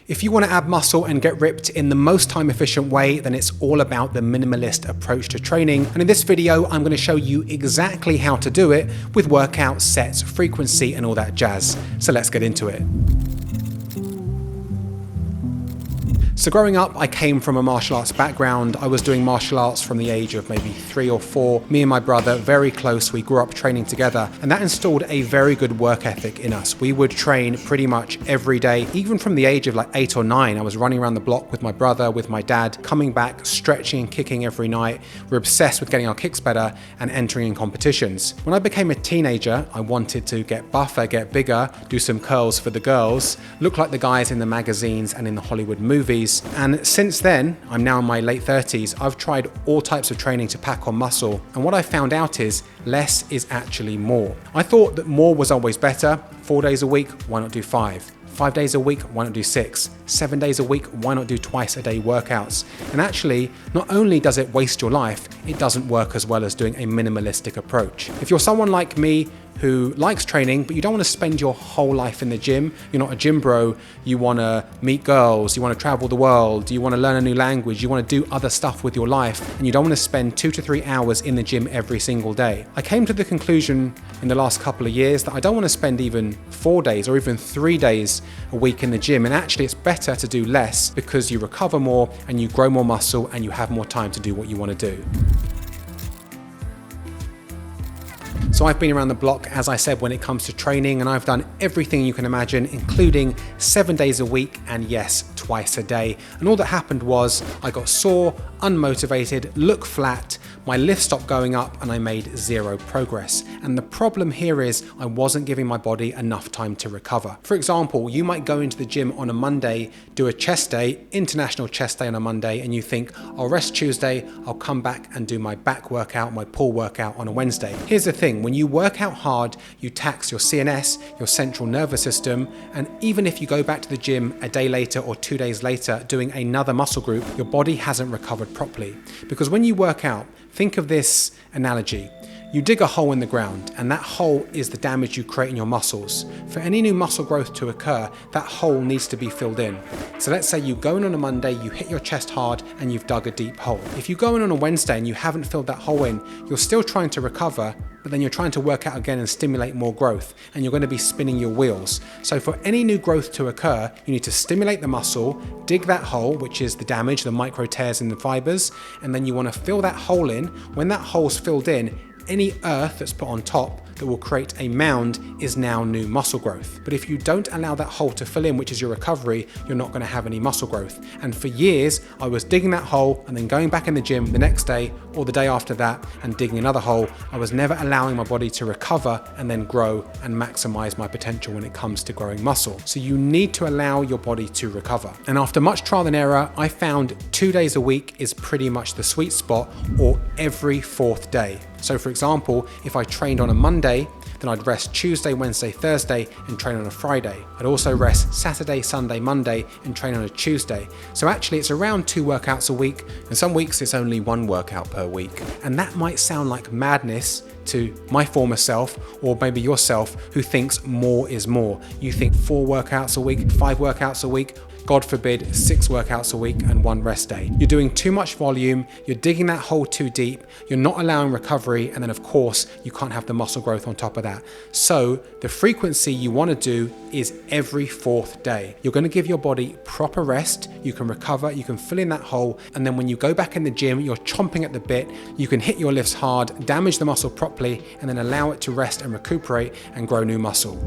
If you want to add muscle and get ripped in the most time efficient way, then it's all about the minimalist approach to training. And in this video, I'm going to show you exactly how to do it with workout sets, frequency, and all that jazz. So let's get into it. So growing up, I came from a martial arts background. I was doing martial arts from the age of maybe 3 or 4. Me and my brother, very close. We grew up training together, and that installed a very good work ethic in us. We would train pretty much every day. Even from the age of like 8 or 9, I was running around the block with my brother, with my dad, coming back, stretching and kicking every night. We're obsessed with getting our kicks better and entering in competitions. When I became a teenager, I wanted to get buffer, get bigger, do some curls for the girls, look like the guys in the magazines and in the Hollywood movies. And since then, I'm now in my late 30s, I've tried all types of training to pack on muscle. And what I found out is less is actually more. I thought that more was always better. 4 days a week, why not do 5? 5 days a week, why not do 6? 7 days a week, why not do twice a day workouts? And actually, not only does it waste your life, it doesn't work as well as doing a minimalistic approach. If you're someone like me who likes training, but you don't want to spend your whole life in the gym, you're not a gym bro, you want to meet girls, you want to travel the world, you want to learn a new language, you want to do other stuff with your life, and you don't want to spend 2 to 3 hours in the gym every single day. I came to the conclusion in the last couple of years that I don't want to spend even 4 days or even 3 days a week in the gym, and actually it's better to do less because you recover more and you grow more muscle and you have more time to do what you want to do. So I've been around the block, as I said, when it comes to training, and I've done everything you can imagine, including 7 days a week and yes, twice a day. And all that happened was I got sore, unmotivated, looked flat, my lift stopped going up, and I made zero progress. And the problem here is I wasn't giving my body enough time to recover. For example, you might go into the gym on a Monday, do a chest day, international chest day on a Monday, and you think, I'll rest Tuesday, I'll come back and do my back workout, my pull workout on a Wednesday. Here's the thing, when you work out hard, you tax your CNS, your central nervous system, and even if you go back to the gym a day later or 2 days later doing another muscle group, your body hasn't recovered properly. Because when you work out, think of this analogy. You dig a hole in the ground, and that hole is the damage you create in your muscles. For any new muscle growth to occur, that hole needs to be filled in. So let's say you go in on a Monday, you hit your chest hard, and you've dug a deep hole. If you go in on a Wednesday and you haven't filled that hole in, you're still trying to recover, but then you're trying to work out again and stimulate more growth, and you're going to be spinning your wheels. So for any new growth to occur, you need to stimulate the muscle, dig that hole, which is the damage, the micro tears in the fibers, and then you want to fill that hole in. When that hole's filled in, any earth that's put on top that will create a mound is now new muscle growth. But if you don't allow that hole to fill in, which is your recovery, you're not going to have any muscle growth. And for years, I was digging that hole and then going back in the gym the next day or the day after that and digging another hole. I was never allowing my body to recover and then grow and maximize my potential when it comes to growing muscle. So you need to allow your body to recover. And after much trial and error, I found 2 days a week is pretty much the sweet spot, or every 4th day. So for example, if I trained on a Monday, then I'd rest Tuesday, Wednesday, Thursday and train on a Friday. I'd also rest Saturday, Sunday, Monday and train on a Tuesday. So actually it's around 2 workouts a week, and some weeks it's only 1 workout per week. And that might sound like madness to my former self, or maybe yourself, who thinks more is more. You think 4 workouts a week, 5 workouts a week, God forbid, 6 workouts a week and 1 rest day. You're doing too much volume, you're digging that hole too deep, you're not allowing recovery, and then of course, you can't have the muscle growth on top of that. So the frequency you want to do is every 4th day. You're going to give your body proper rest, you can recover, you can fill in that hole, and then when you go back in the gym, you're chomping at the bit, you can hit your lifts hard, damage the muscle properly, and then allow it to rest and recuperate and grow new muscle.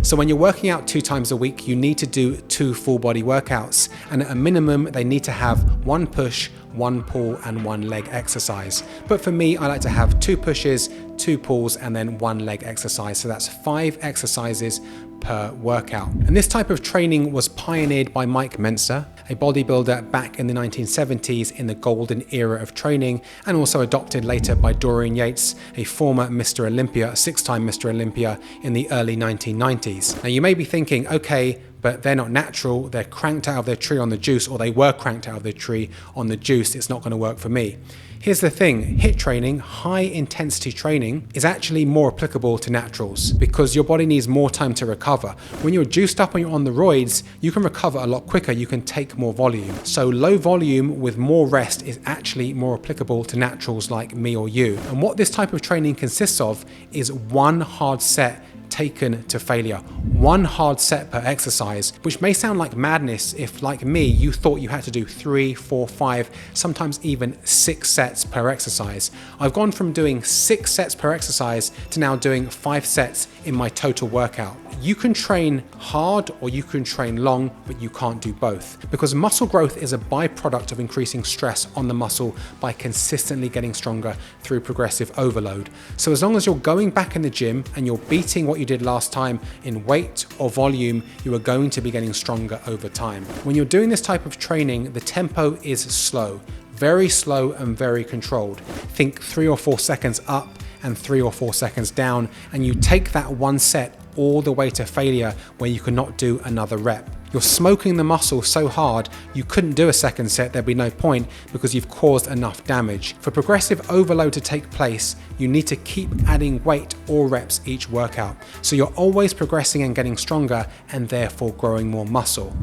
So when you're working out 2 times a week, you need to do 2 full body workouts. And at a minimum, they need to have 1 push, 1 pull and 1 leg exercise. But for me, I like to have 2 pushes, 2 pulls and then 1 leg exercise. So that's 5 exercises per workout. And this type of training was pioneered by Mike Mentzer. a bodybuilder back in the 1970s in the golden era of training, and also adopted later by Dorian Yates, a former Mr. Olympia, 6-time Mr. Olympia in the early 1990s. Now you may be thinking, okay, but they're not natural, they're cranked out of their tree on the juice, or they were cranked out of their tree on the juice, it's not going to work for me. Here's the thing, HIIT training, high intensity training, is actually more applicable to naturals because your body needs more time to recover. When you're juiced up and you're on the roids, you can recover a lot quicker, you can take more volume. So low volume with more rest is actually more applicable to naturals like me or you. And what this type of training consists of is one hard set taken to failure. One hard set per exercise, which may sound like madness if, like me, you thought you had to do 3, 4, 5, sometimes even 6 sets per exercise. I've gone from doing 6 sets per exercise to now doing 5 sets in my total workout. You can train hard or you can train long, but you can't do both because muscle growth is a byproduct of increasing stress on the muscle by consistently getting stronger through progressive overload. So as long as you're going back in the gym and you're beating what you did last time in weight or volume, you are going to be getting stronger over time. When you're doing this type of training, the tempo is slow, very slow and very controlled. Think 3 or 4 seconds up and 3 or 4 seconds down, and you take that one set all the way to failure where you cannot do another rep. You're smoking the muscle so hard you couldn't do a second set, there'd be no point because you've caused enough damage. For progressive overload to take place, you need to keep adding weight or reps each workout. So you're always progressing and getting stronger and therefore growing more muscle.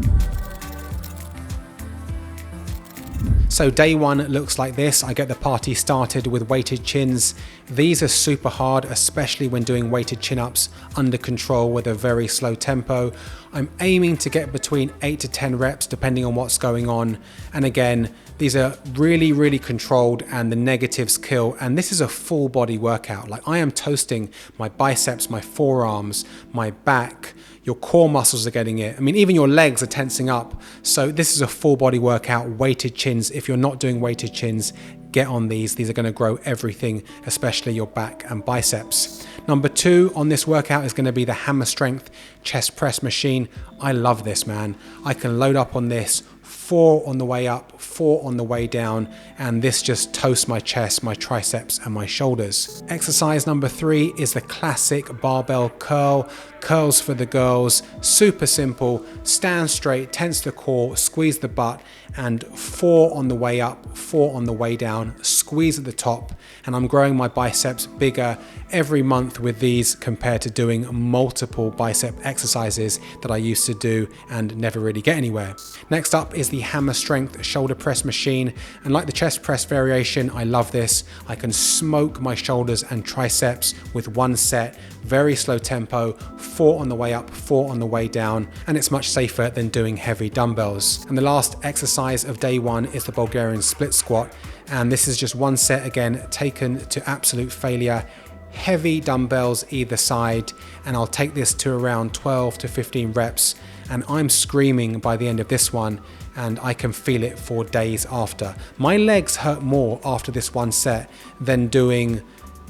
So day one looks like this. I get the party started with weighted chins. These are super hard, especially when doing weighted chin-ups under control with a very slow tempo. I'm aiming to get between 8 to 10 reps depending on what's going on. And again, these are really controlled and the negatives kill. And this is a full body workout. Like I am toasting my biceps, my forearms, my back. Your core muscles are getting it. I mean, even your legs are tensing up. So this is a full body workout, weighted chins. If you're not doing weighted chins, get on these. These are going to grow everything, especially your back and biceps. Number 2 on this workout is going to be the hammer strength chest press machine. I love this, man. I can load up on this 4 on the way up, 4 on the way down, and this just toasts my chest, my triceps, and my shoulders. Exercise number 3 is the classic barbell curl. Curls for the girls, super simple. Stand straight, tense the core, squeeze the butt, and 4 on the way up, 4 on the way down, squeeze at the top, and I'm growing my biceps bigger every month with these compared to doing multiple bicep exercises that I used to do and never really get anywhere. Next up is the hammer strength shoulder press machine, and like the chest press variation, I love this. I can smoke my shoulders and triceps with one set, very slow tempo, 4 on the way up, 4 on the way down, and it's much safer than doing heavy dumbbells. And the last exercise of day 1 is the Bulgarian split squat, and this is just one set again taken to absolute failure. Heavy dumbbells either side, and I'll take this to around 12 to 15 reps, and I'm screaming by the end of this one, and I can feel it for days after. My legs hurt more after this one set than doing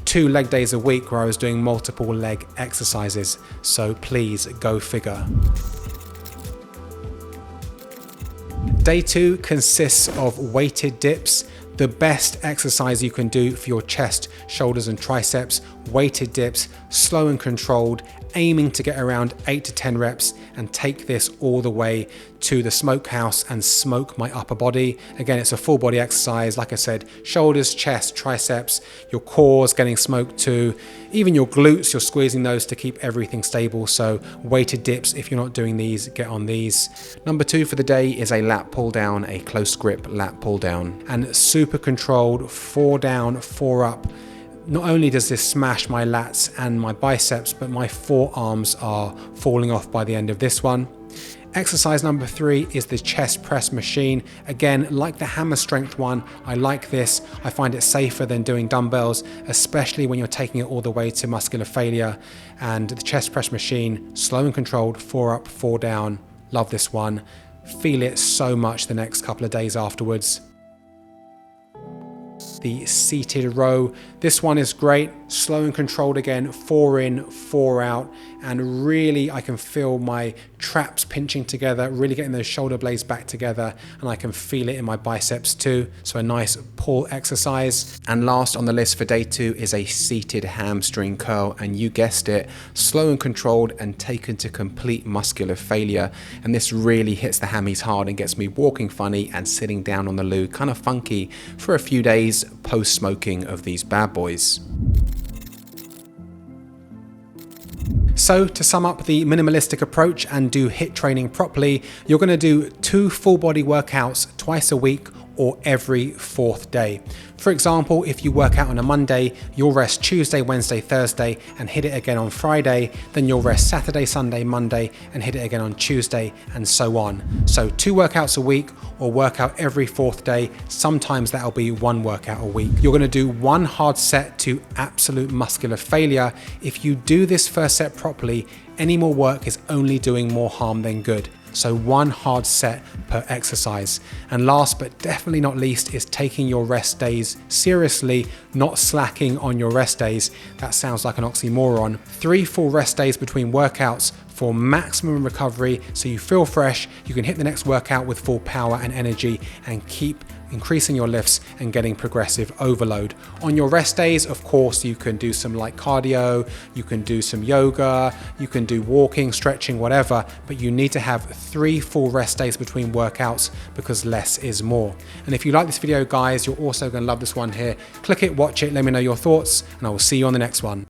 2 leg days a week where I was doing multiple leg exercises. So please go figure. Day 2 consists of weighted dips. The best exercise you can do for your chest, shoulders and triceps. Weighted dips, slow and controlled, aiming to get around 8 to 10 reps and take this all the way to the smokehouse and smoke my upper body. Again, it's a full body exercise. Like I said, shoulders, chest, triceps, your core's getting smoked too. Even your glutes, you're squeezing those to keep everything stable. So weighted dips, if you're not doing these, get on these. Number 2 for the day is a lat pull down, a close grip lat pull down, and super controlled, 4 down, 4 up. Not only does this smash my lats and my biceps, but my forearms are falling off by the end of this one. Exercise number 3 is the chest press machine. Again, like the hammer strength one, I like this. I find it safer than doing dumbbells, especially when you're taking it all the way to muscular failure. And the chest press machine, slow and controlled, 4 up, 4 down. Love this one. Feel it so much the next couple of days afterwards. The seated row. This one is great, slow and controlled again, 4 in, 4 out, and really I can feel my traps pinching together, really getting those shoulder blades back together, and I can feel it in my biceps too. So a nice pull exercise. And last on the list for day 2 is a seated hamstring curl, and you guessed it, slow and controlled and taken to complete muscular failure. And this really hits the hammies hard and gets me walking funny and sitting down on the loo kind of funky for a few days post smoking of these bad boys. So to sum up the minimalistic approach and do HIIT training properly, you're going to do 2 full body workouts twice a week or every 4th day. For example, if you work out on a Monday, you'll rest Tuesday, Wednesday, Thursday and hit it again on Friday. Then you'll rest Saturday, Sunday, Monday and hit it again on Tuesday, and so on. So 2 workouts a week or workout every 4th day. Sometimes that'll be 1 workout a week. You're going to do 1 hard set to absolute muscular failure. If you do this first set properly, any more work is only doing more harm than good. So 1 hard set per exercise. And last but definitely not least is taking your rest days seriously, not slacking on your rest days. That sounds like an oxymoron. 3 full rest days between workouts for maximum recovery, so you feel fresh, you can hit the next workout with full power and energy and keep increasing your lifts and getting progressive overload. On your rest days, of course, you can do some light cardio, you can do some yoga, you can do walking, stretching, whatever, but you need to have 3 full rest days between workouts because less is more. And if you like this video, guys, you're also going to love this one here. Click it, watch it, let me know your thoughts, and I will see you on the next one.